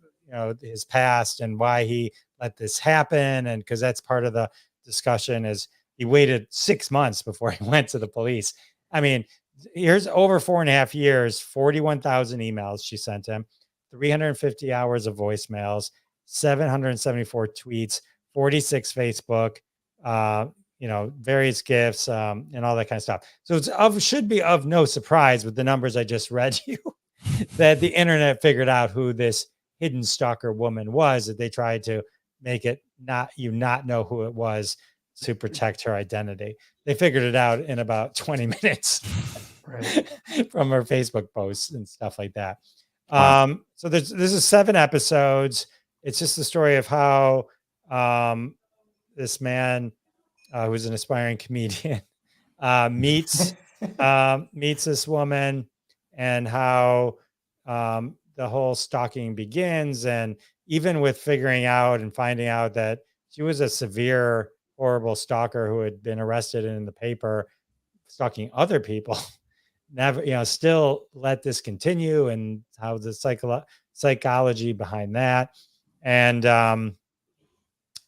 his past and why he let this happen. And because that's part of the discussion is he waited 6 months before he went to the police. I mean, here's over 4.5 years, 41,000 emails she sent him, 350 hours of voicemails, 774 tweets, 46 Facebook, various gifts, and all that kind of stuff. So should be of no surprise with the numbers I just read you that the internet figured out who this hidden stalker woman was, that they tried to make it not know who it was to protect her identity. They figured it out in about 20 minutes from her Facebook posts and stuff like that. Wow. So this is 7 episodes. It's just the story of how this man who's an aspiring comedian meets this woman, and how the whole stalking begins, and even with figuring out and finding out that she was a severe, horrible stalker who had been arrested in the paper stalking other people. Never, still let this continue, and how the psychology behind that. And I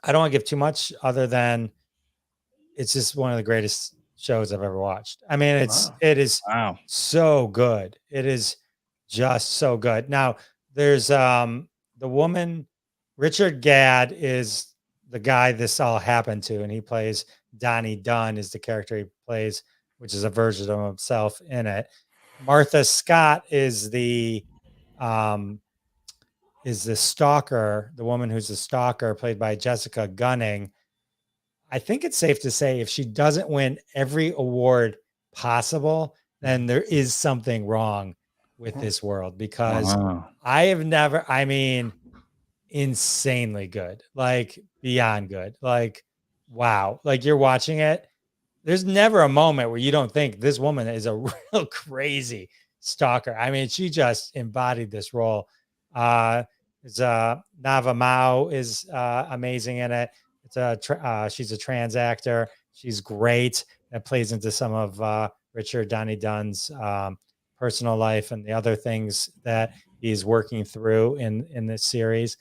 don't want to give too much other than it's just one of the greatest shows I've ever watched. I mean, it is so good. It is just so good. Now there's the woman, Richard Gadd is the guy this all happened to, and he plays Donnie Dunn is the character he plays, which is a version of himself in it. Martha Scott is the stalker, the woman who's the stalker, played by Jessica Gunning. I think it's safe to say if she doesn't win every award possible, then there is something wrong with this world, because I have never, I mean, insanely good, like beyond good, like, wow. Like you're watching it. There's never a moment where you don't think this woman is a real crazy stalker. I mean, she just embodied this role. Nava Mao is amazing in it. She's a trans actor. She's great. That plays into some of Richard Donnie Dunn's personal life and the other things that he's working through in this series.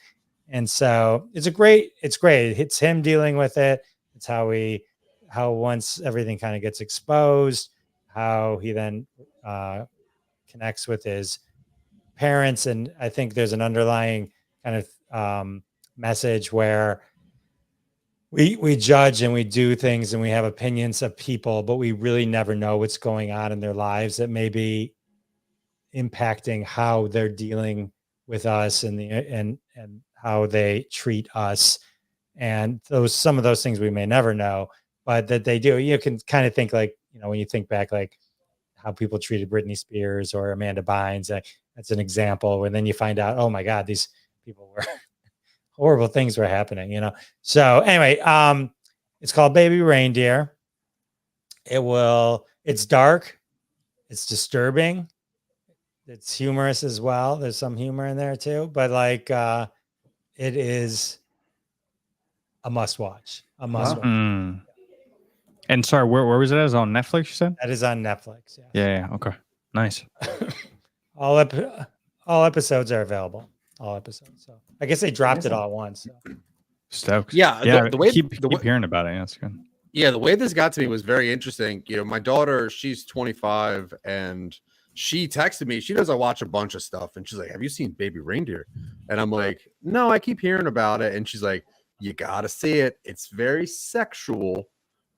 And so it's great. It's him dealing with it. It's how once everything kind of gets exposed, how he then connects with his parents. And I think there's an underlying kind of message where we judge and we do things and we have opinions of people, but we really never know what's going on in their lives that may be impacting how they're dealing with us and how they treat us. And some of those things we may never know, but that they do. You can kind of think like, when you think back, like how people treated Britney Spears or Amanda Bynes, that's an example. And then you find out, oh my God, these people were horrible things were happening, So anyway, it's called Baby Reindeer. It's dark. It's disturbing. It's humorous as well. There's some humor in there too, but like, it is a must watch. And sorry, where was it? Is on Netflix? You said that is on Netflix. Yes. Yeah. Okay. Nice. all episodes are available. All episodes. So I guess they dropped it all at once. So. Stoked. Yeah. The way keep hearing about it. That's good. Yeah, the way this got to me was very interesting. My daughter, she's 25, and she texted me. She knows I watch a bunch of stuff, and she's like, "Have you seen Baby Reindeer?" And I'm like, "No, I keep hearing about it." And she's like, "You gotta see it. It's very sexual,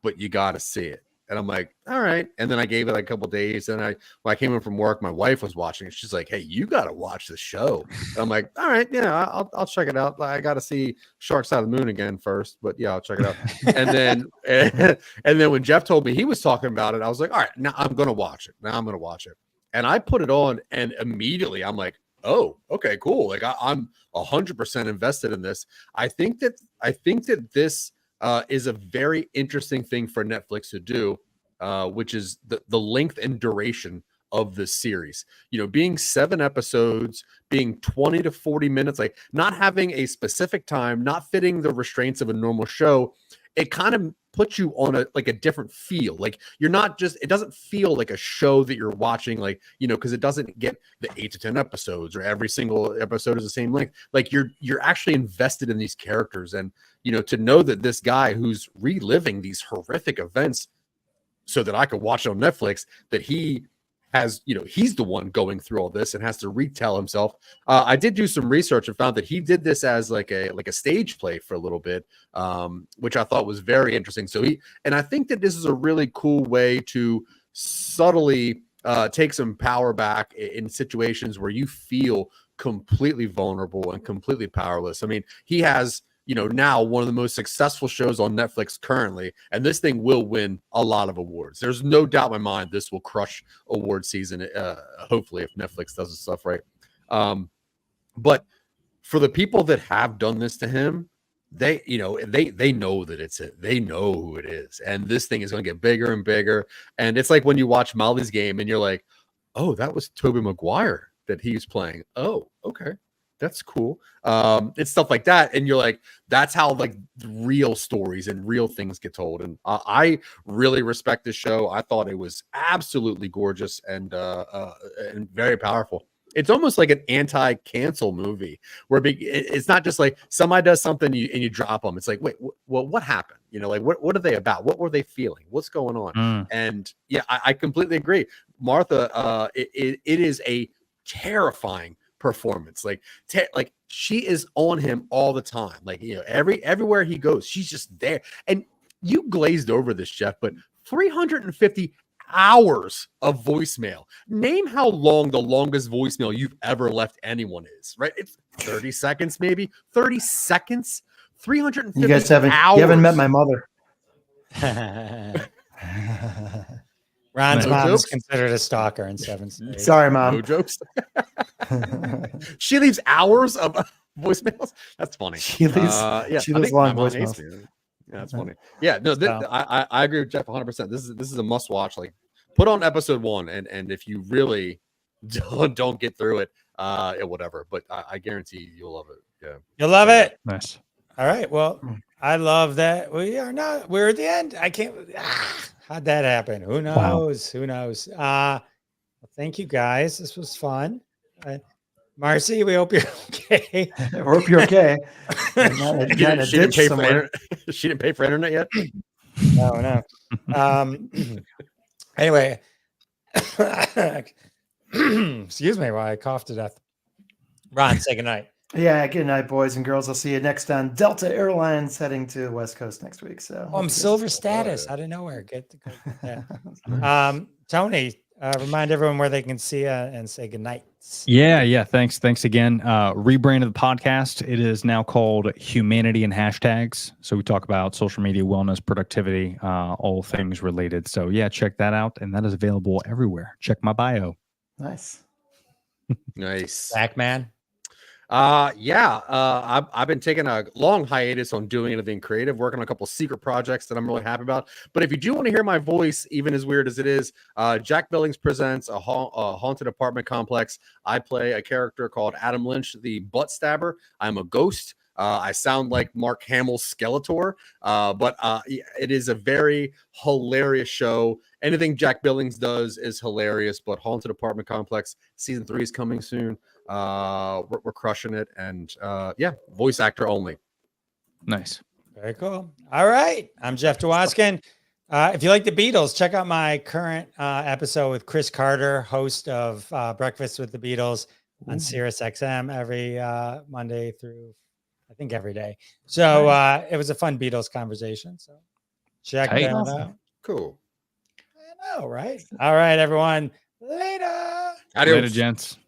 but you gotta see it." And I'm like, "All right." And then I gave it like a couple days. And when I came in from work, my wife was watching it. She's like, "Hey, you gotta watch the show." And I'm like, "All right, yeah, I'll check it out. I gotta see Shark Side of the Moon again first, but yeah, I'll check it out." and then when Jeff told me he was talking about it, I was like, "All right, now I'm gonna watch it. And I put it on, and immediately I'm like, "Oh, okay, cool. Like I'm 100% invested in this." I think that this is a very interesting thing for Netflix to do, which is the length and duration of this series. Being 7 episodes, being 20 to 40 minutes, like not having a specific time, not fitting the restraints of a normal show. It kind of puts you on a different feel. Like you're not just, it doesn't feel like a show that you're watching, like, because it doesn't get the 8 to 10 episodes or every single episode is the same length. Like you're actually invested in these characters. And, to know that this guy who's reliving these horrific events so that I could watch it on Netflix, that he has, he's the one going through all this and has to retell himself. I did do some research and found that he did this as like a stage play for a little bit, which I thought was very interesting. And I think that this is a really cool way to subtly take some power back in situations where you feel completely vulnerable and completely powerless. I mean, he has, now one of the most successful shows on Netflix currently, and this thing will win a lot of awards. There's no doubt in my mind this will crush award season, hopefully, if Netflix does this stuff right. But for the people that have done this to him, they know that it's it. They know who it is, and this thing is going to get bigger and bigger. And it's like when you watch Molly's Game, and you're like, "Oh, that was Tobey Maguire that he's playing. Oh, okay." That's cool. It's stuff like that. And you're like, that's how like real stories and real things get told. And I really respect this show. I thought it was absolutely gorgeous and very powerful. It's almost like an anti-cancel movie where it's not just like somebody does something and you drop them. It's like, wait, well, what happened? Like what are they about? What were they feeling? What's going on? And yeah, I completely agree. Martha, it is a terrifying performance. Like she is on him all the time. Like, everywhere he goes, she's just there. And you glazed over this, Jeff, but 350 hours of voicemail. Name how long the longest voicemail you've ever left anyone is, right? It's 30 seconds, maybe 30 seconds. 350 you guys haven't, hours. You haven't met my mother. Ron's No mom is jokes? considered a stalker in 7th grade. Sorry, Mom. No jokes. She leaves hours of voicemails. That's funny. She leaves. Yeah, She I leaves think my long mom hates voicemails. me. Yeah, that's funny. Yeah, no, So- I agree with Jeff 100%. This is a must watch. Like, put on episode 1, and if you really don't get through it, whatever. But I guarantee you'll love it. Yeah, You'll love it. Nice. All right. Well, Hmm. I love that. We're at the end. I can't. How'd that happen? Who knows? Who knows? Well, thank you guys. This was fun. Marcy, we hope you're okay. I hope you're okay. Not in a she didn't ditch pay somewhere. for she didn't pay for internet yet. No. Anyway, excuse me while I cough to death. Ron, say goodnight. Yeah, good night, boys and girls. I'll see you next on Delta Airlines heading to the West Coast next week. So Oh, I'm silver status out of nowhere. Get that. Tony, remind everyone where they can see you and say goodnight. Yeah. Thanks again. Rebranded the podcast. It is now called Humanity and Hashtags. So we talk about social media, wellness, productivity, all things related. So yeah, check that out. And that is available everywhere. Check my bio. Nice. Nice. Zack, man. I've been taking a long hiatus on doing anything creative, working on a couple secret projects that I'm really happy about. But if you do want to hear my voice, even as weird as it is, Jack Billings presents a haunted apartment complex. I play a character called Adam Lynch, the butt stabber. I'm a ghost. I sound like Mark Hamill's Skeletor, but it is a very hilarious show. Anything Jack Billings does is hilarious, but Haunted Apartment Complex season 3 is coming soon. We're crushing it, and voice actor only. Nice. Very cool. All right. I'm Jeff Dwoskin. If you like the Beatles, check out my current episode with Chris Carter, host of Breakfast with the Beatles on Sirius XM every Monday through, I think, every day. So it was a fun Beatles conversation. So check Tight. that Awesome. out. Cool. I know, right? All right, everyone. Later. Adios. Later, gents.